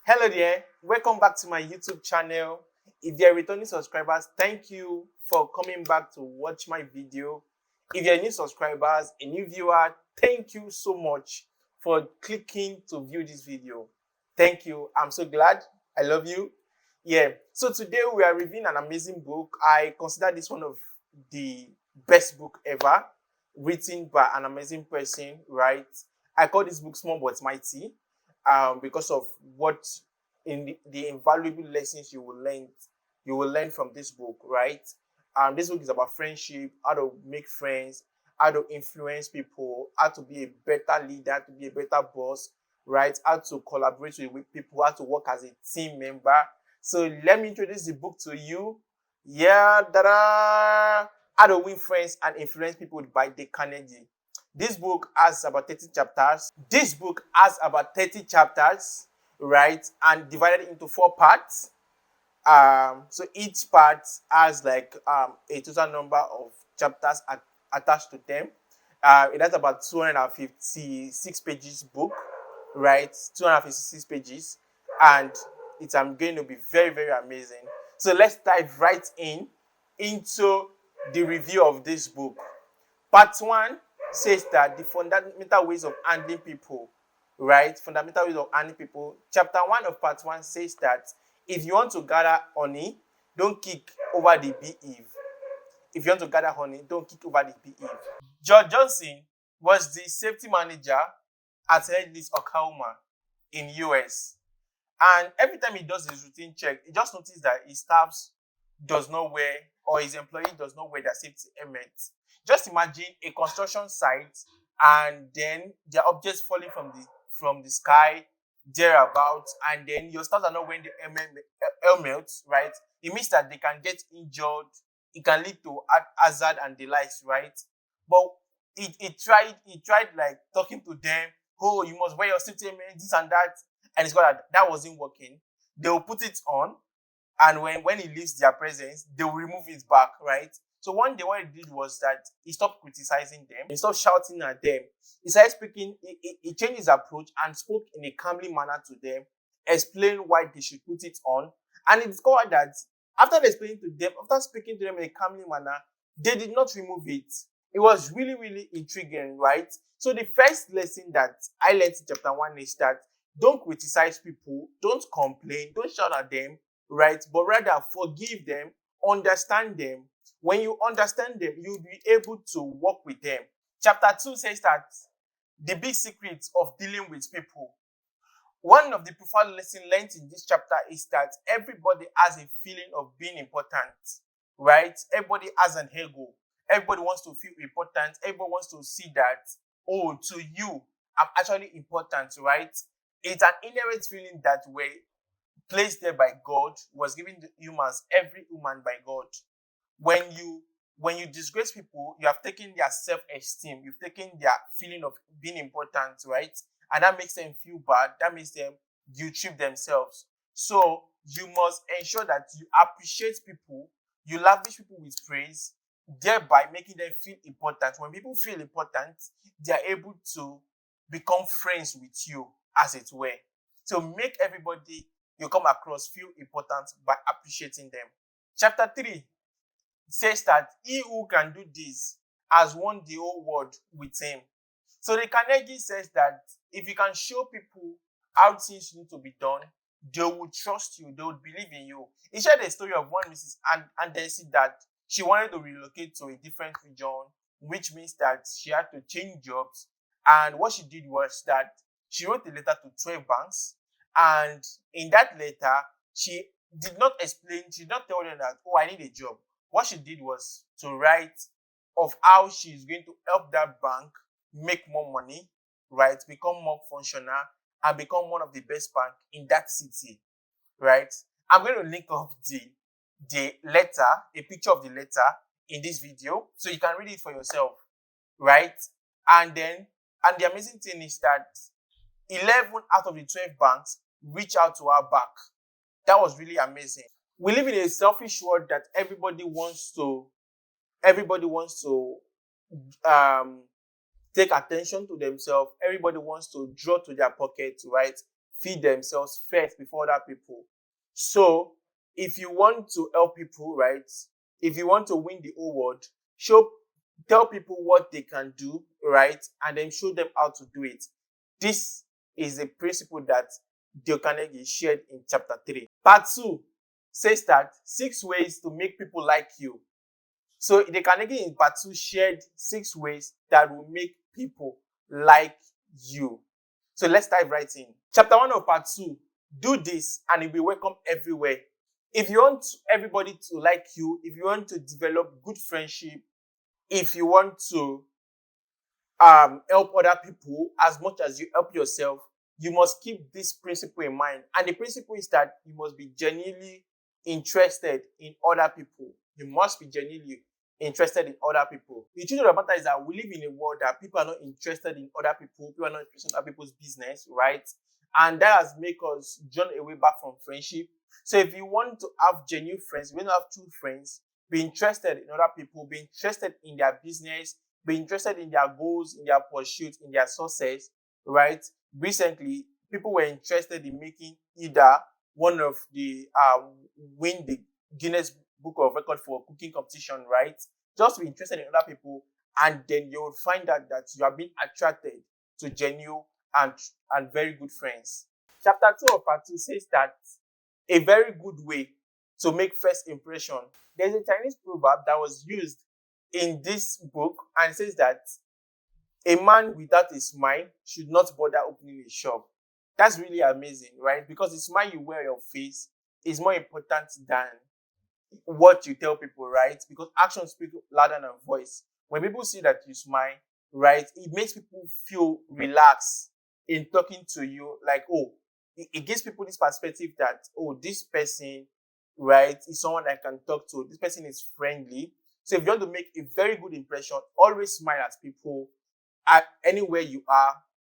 Hello there, welcome back to my YouTube channel. If you're returning subscribers, thank you for coming back to watch my video. If you're new subscribers, a new viewer, thank you so much for clicking to view this video. Thank you, I'm so glad. I love you. Yeah, so today we are reviewing an amazing book. I consider this one of the best book ever, written by an amazing person, right? I call this book Small But Mighty. Because of what in the invaluable lessons you will learn from this book, right? This book is about friendship, how to make friends, how to influence people, how to be a better leader, to be a better boss, right? How to collaborate with people, how to work as a team member. So let me introduce the book to you. Yeah, da-da! How to Win Friends and Influence People by Dale Carnegie. This book has about 30 chapters. Right? And divided into 4 parts. So each part has like a total number of chapters attached to them. It has about 256 pages book, right? 256 pages. And it's going to be very, very amazing. So let's dive right into the review of this book. Part 1 says that the fundamental ways of handling people, right? Fundamental ways of handling people. Chapter 1 of part 1 says that if you want to gather honey, don't kick over the beehive. If you want to gather honey, don't kick over the beehive. George Johnson was the safety manager at Headless Oklahoma in US. And every time he does his routine check, he just noticed that his staffs does not wear, or his employee does not wear their safety helmets. Just imagine a construction site and then there are objects falling from the sky thereabouts, and then your staff are not wearing the helmets, right? It means that they can get injured. It can lead to hazard and the likes, right? But he tried like talking to them. Oh, you must wear your safety helmet, this and that, and it's got that wasn't working. They will put it on, and when he leaves their presence, they will remove it back, right? So one day what he did was that he stopped criticizing them. He stopped shouting at them. He started speaking, he changed his approach and spoke in a calmly manner to them, explained why they should put it on. And he discovered that after speaking to them in a calmly manner, they did not remove it. It was really, really intriguing, right? So the first lesson that I learned in chapter 1 is that don't criticize people, don't complain, don't shout at them, right? But rather forgive them, understand them. When you understand them, you'll be able to work with them. Chapter 2 says that the big secrets of dealing with people. One of the profound lessons learned in this chapter is that everybody has a feeling of being important, right? Everybody has an ego. Everybody wants to feel important. Everybody wants to see that, oh, to you, I'm actually important, right? It's an inherent feeling that we're placed there by God, was given to humans, every human by God. When you disgrace people, you have taken their self-esteem, you've taken their feeling of being important, right? And that makes them feel bad. That makes them guilt-trip themselves. So you must ensure that you appreciate people, you lavish people with praise, thereby making them feel important. When people feel important, they are able to become friends with you, as it were. So make everybody you come across feel important by appreciating them. Chapter 3 says that he who can do this has won the whole world with him. So the Carnegie says that if you can show people how things need to be done, they will trust you, they will believe in you. He shared a story of one Mrs. Andesi that she wanted to relocate to a different region, which means that she had to change jobs. And what she did was that she wrote a letter to 12 banks. And in that letter, she did not tell them that, oh, I need a job. What she did was to write of how she is going to help that bank make more money, right? Become more functional and become one of the best banks in that city, right? I'm going to link up the letter, a picture of the letter in this video, so you can read it for yourself, right? And the amazing thing is that 11 out of the 12 banks reach out to her back. That was really amazing. We live in a selfish world that everybody wants to take attention to themselves. Everybody wants to draw to their pockets, right? feed themselves first before other people. So if you want to help people, right? If you want to win the whole world, tell people what they can do, right? And then show them how to do it. This is a principle that Dale Carnegie shared in chapter 3. Part 2 says that 6 ways to make people like you. So Dale Carnegie in part 2 shared 6 ways that will make people like you. So let's dive right in. Chapter 1 of part 2, do this and you'll be welcome everywhere. If you want everybody to like you, if you want to develop good friendship, if you want to help other people as much as you help yourself, you must keep this principle in mind. And the principle is that you must be genuinely interested in other people. You must be genuinely interested in other people. The truth of the matter is that we live in a world that people are not interested in other people. People are not interested in other people's business, right? And that has made us drawn away back from friendship. So if you want to have genuine friends, if you want to have true friends, be interested in other people, be interested in their business, be interested in their goals, in their pursuits, in their success, right? Recently, people were interested in making either one of the win the Guinness Book of Record for a cooking competition, right? Just be interested in other people, and then you will find out that you are being attracted to genuine and very good friends. Chapter 2 of part 2 says that a very good way to make first impression. There's a Chinese proverb that was used in this book, and it says that a man without a smile should not bother opening a shop. That's really amazing, right? Because the smile you wear on your face is more important than what you tell people, right? Because actions speak louder than voice. When people see that you smile, right, it makes people feel relaxed in talking to you. Like, oh, it gives people this perspective that, oh, this person, right, is someone I can talk to. This person is friendly. So if you want to make a very good impression, always smile at people at anywhere you are.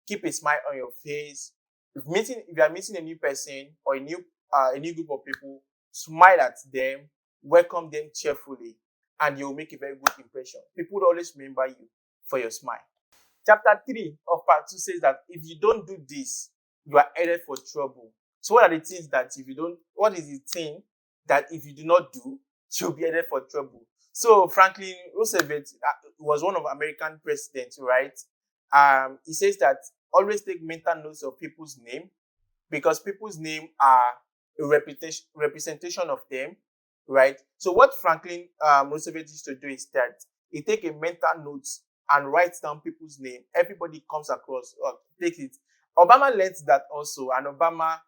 Keep a smile on your face. If you are meeting a new person or a new group of people, smile at them, welcome them cheerfully, and you'll make a very good impression. People will always remember you for your smile. Chapter 3 of part 2 says that if you don't do this, you are headed for trouble. So what are the things that what is the thing that if you do not do, you'll be headed for trouble? So Franklin Roosevelt was one of American presidents, right? He says that always take mental notes of people's name, because people's name are a representation of them, right? So what Franklin Roosevelt used to do is that he take a mental notes and writes down people's name. Everybody comes across or takes it. Obama learned that also, and Obama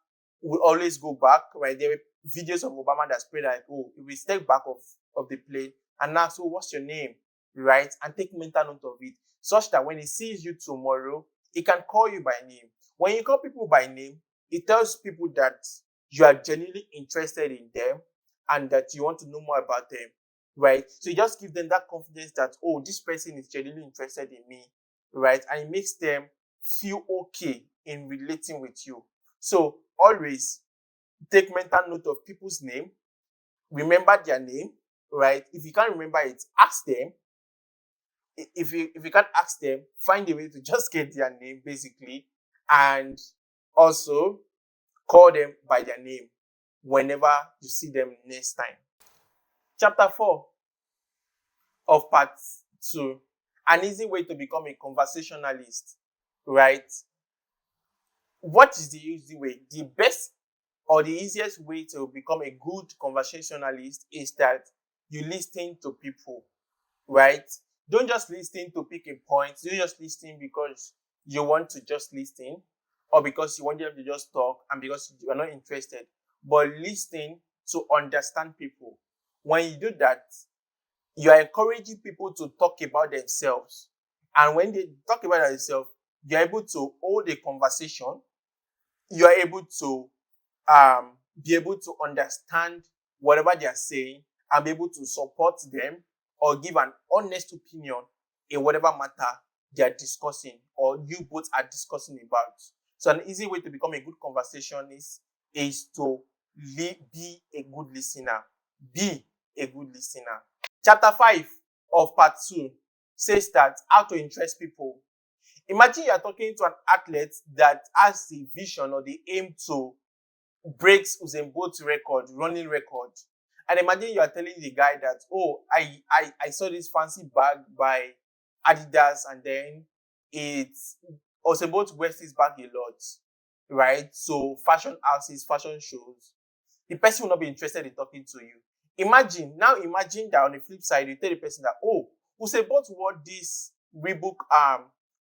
will always go back, right? There were videos of Obama that spread like, oh, he will step back of the plane and ask, so what's your name, right? And take mental note of it, such that when he sees you tomorrow, he can call you by name. When you call people by name, it tells people that you are genuinely interested in them and that you want to know more about them, right? So you just give them that confidence that, oh, this person is genuinely interested in me, right? And it makes them feel okay in relating with you. So always take mental note of people's name, remember their name, right? If you can't remember it, ask them. If you can't ask them, find a way to just get their name, basically, and also call them by their name whenever you see them next time. Chapter 4 of part 2, an easy way to become a conversationalist, right? What is the easy way? The best or the easiest way to become a good conversationalist is that you listen to people, right? Don't just listen to pick a point. Don't just listen because you want to just listen or because you want them to just talk and because you are not interested. But listen to understand people. When you do that, you are encouraging people to talk about themselves. And when they talk about themselves, you're able to hold a conversation. You are able to be able to understand whatever they are saying and be able to support them or give an honest opinion in whatever matter they are discussing or you both are discussing about. So an easy way to become a good conversationist is to be a good listener. Be a good listener. Chapter 5 of part 2 says that how to interest people. Imagine you are talking to an athlete that has the vision or the aim to break Usain Bolt's record, running record. And imagine you are telling the guy that, oh, I saw this fancy bag by Adidas, and then it's Usain Bolt wears this bag a lot, right? So fashion houses, fashion shows, the person will not be interested in talking to you. Imagine that on the flip side, you tell the person that, oh, Usain Bolt wore this Reebok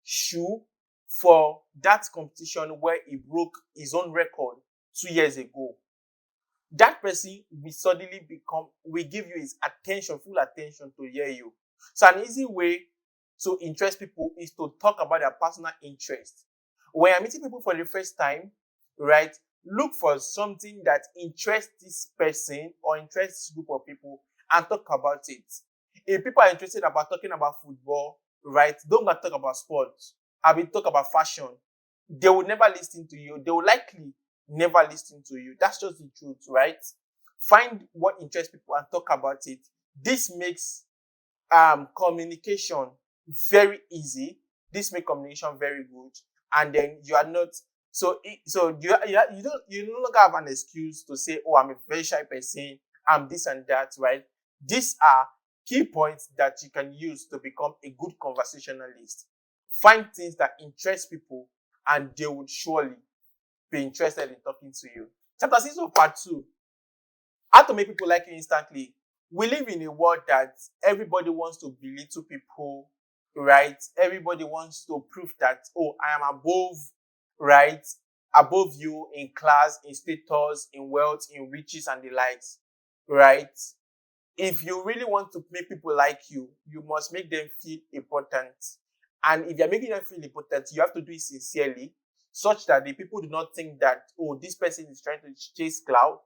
shoe for that competition where he broke his own record 2 years ago. That person will suddenly will give you his attention, full attention to hear you. So an easy way to interest people is to talk about their personal interest. When you're meeting people for the first time, right, look for something that interests this person or interests this group of people and talk about it. If people are interested about talking about football, right, don't talk about sports. I will talk about fashion. They will never listen to you. They will likely never listen to you. That's just the truth, right? Find what interests people and talk about it. This makes communication very easy. This makes communication very good, and then you are not you no longer have an excuse to say, oh, I'm a very shy person, I'm this and that, right? These are key points that you can use to become a good conversationalist. Find things that interest people, and they would surely be interested in talking to you. Chapter 6 of part 2. How to make people like you instantly. We live in a world that everybody wants to belittle people, right? Everybody wants to prove that, oh, I am above, right? Above you in class, in status, in wealth, in riches, and the likes, right? If you really want to make people like you, you must make them feel important. And if you're making them feel important, you have to do it sincerely, such that the people do not think that, oh, this person is trying to chase clout,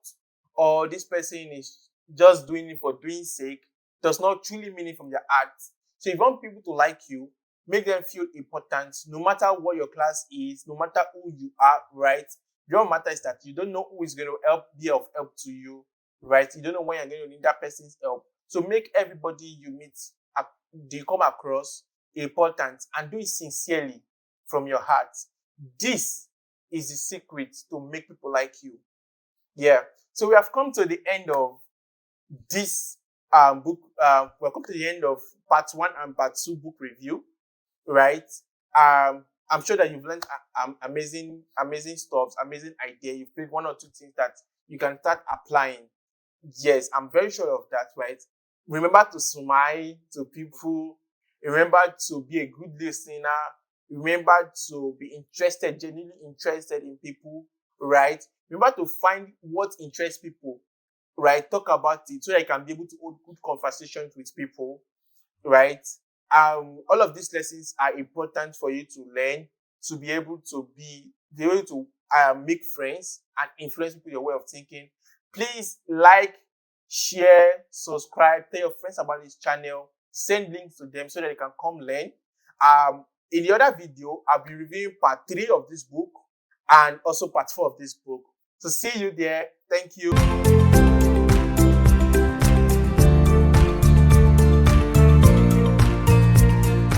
or this person is just doing it for doing sake, does not truly mean it from their heart. So if you want people to like you, make them feel important, no matter what your class is, no matter who you are, right? What matters is that you don't know who is going to be of help to you, right? You don't know when you're going to need that person's help. So make everybody you meet, you come across, important, and do it sincerely from your heart. This is the secret to make people like you. Yeah. So we have come to the end of this book. We've come to the end of part 1 and part 2 book review, right? I'm sure that you've learned amazing stuff, amazing idea. You've picked 1 or 2 things that you can start applying. Yes, I'm very sure of that, right? Remember to smile to people. Remember to be a good listener. Remember to be interested, genuinely interested in people, right? Remember to find what interests people, right? Talk about it so that you can be able to hold good conversations with people, right? All of these lessons are important for you to learn, to be able to make friends and influence people your way of thinking. Please like, share, subscribe, tell your friends about this channel, send links to them so that they can come learn. In the other video, I'll be reviewing part 3 of this book and also part 4 of this book. So see you there. Thank you.